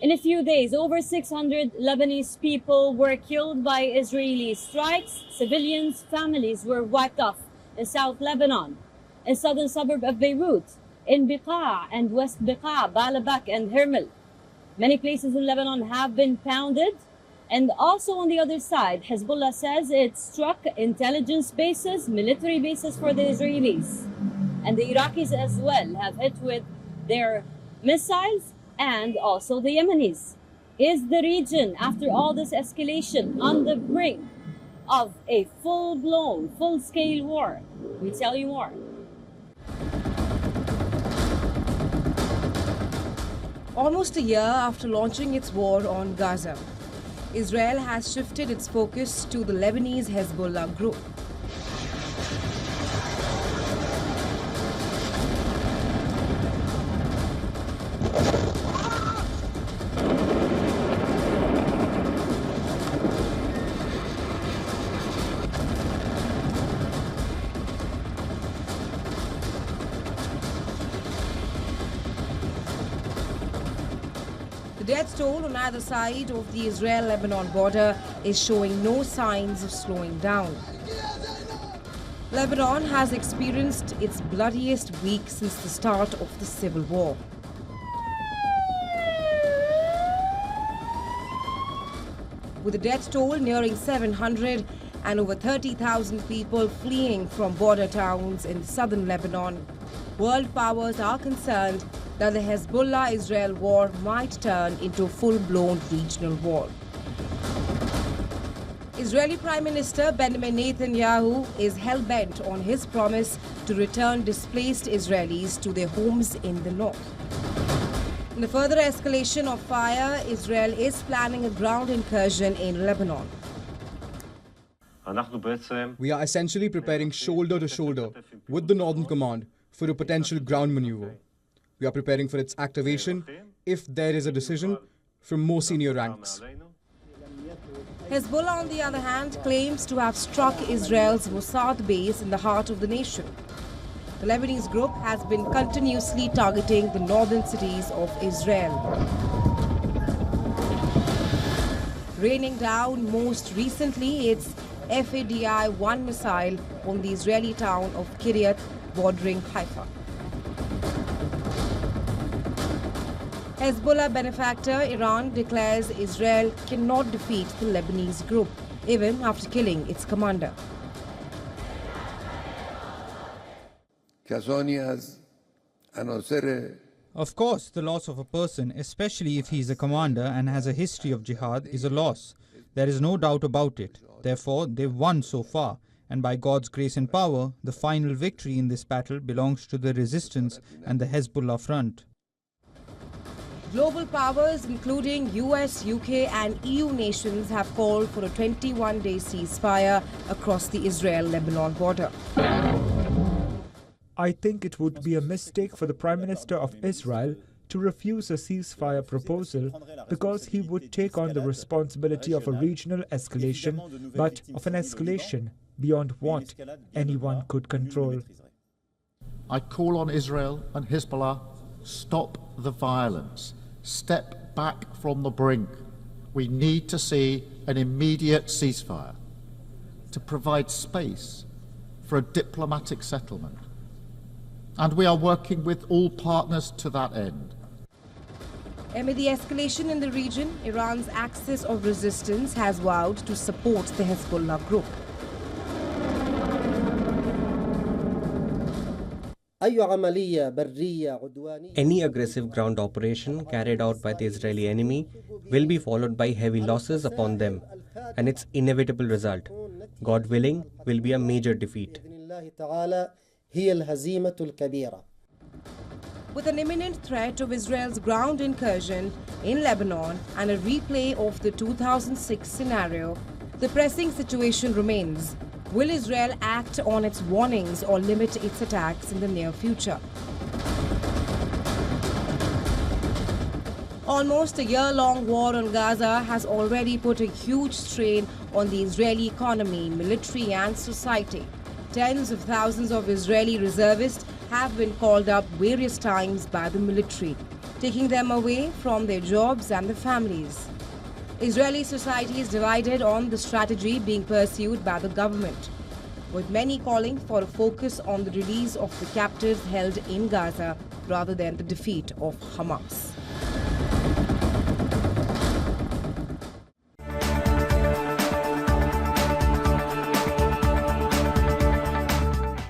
In a few days, over 600 Lebanese people were killed by Israeli strikes. Civilians' families were wiped off in South Lebanon, in southern suburb of Beirut, in Beqa and West Beqa, Baalbek and Hermel. Many places in Lebanon have been pounded. And also on the other side, Hezbollah says it struck intelligence bases, military bases for the Israelis. And the Iraqis as well have hit with their missiles, and also the Yemenis. Is the region, after all this escalation, on the brink of a full-blown, full-scale war? We tell you more. Almost a year after launching its war on Gaza, Israel has shifted its focus to the Lebanese Hezbollah group. The death toll on either side of the Israel-Lebanon border is showing no signs of slowing down. Lebanon has experienced its bloodiest week since the start of the civil war. With the death toll nearing 700 and over 30,000 people fleeing from border towns in southern Lebanon, world powers are concerned that the Hezbollah-Israel war might turn into a full-blown regional war. Israeli Prime Minister Benjamin Netanyahu is hell-bent on his promise to return displaced Israelis to their homes in the north. In the further escalation of fire, Israel is planning a ground incursion in Lebanon. We are essentially preparing shoulder to shoulder with the Northern Command for a potential ground maneuver. We are preparing for its activation if there is a decision from more senior ranks. Hezbollah, on the other hand, claims to have struck Israel's Mossad base in the heart of the nation. The Lebanese group has been continuously targeting the northern cities of Israel, raining down most recently its FADI-1 missile on the Israeli town of Kiryat, bordering Haifa. Hezbollah benefactor Iran declares Israel cannot defeat the Lebanese group, even after killing its commander. Of course, the loss of a person, especially if he is a commander and has a history of jihad, is a loss. There is no doubt about it. Therefore, they've won so far. And by God's grace and power, the final victory in this battle belongs to the resistance and the Hezbollah front. Global powers, including US, UK and EU nations, have called for a 21-day ceasefire across the Israel-Lebanon border. I think it would be a mistake for the Prime Minister of Israel to refuse a ceasefire proposal because he would take on the responsibility of a regional escalation, but of an escalation beyond what anyone could control. I call on Israel and Hezbollah, stop the violence. Step back from the brink. We need to see an immediate ceasefire to provide space for a diplomatic settlement. And we are working with all partners to that end. Amid the escalation in the region, Iran's axis of resistance has vowed to support the Hezbollah group. Any aggressive ground operation carried out by the Israeli enemy will be followed by heavy losses upon them, and its inevitable result, God willing, will be a major defeat. With an imminent threat of Israel's ground incursion in Lebanon and a replay of the 2006 scenario, the pressing situation remains. Will Israel act on its warnings or limit its attacks in the near future? Almost a year-long war on Gaza has already put a huge strain on the Israeli economy, military and society. Tens of thousands of Israeli reservists have been called up various times by the military. taking them away from their jobs and their families. Israeli society is divided on the strategy being pursued by the government, with many calling for a focus on the release of the captives held in Gaza rather than the defeat of Hamas.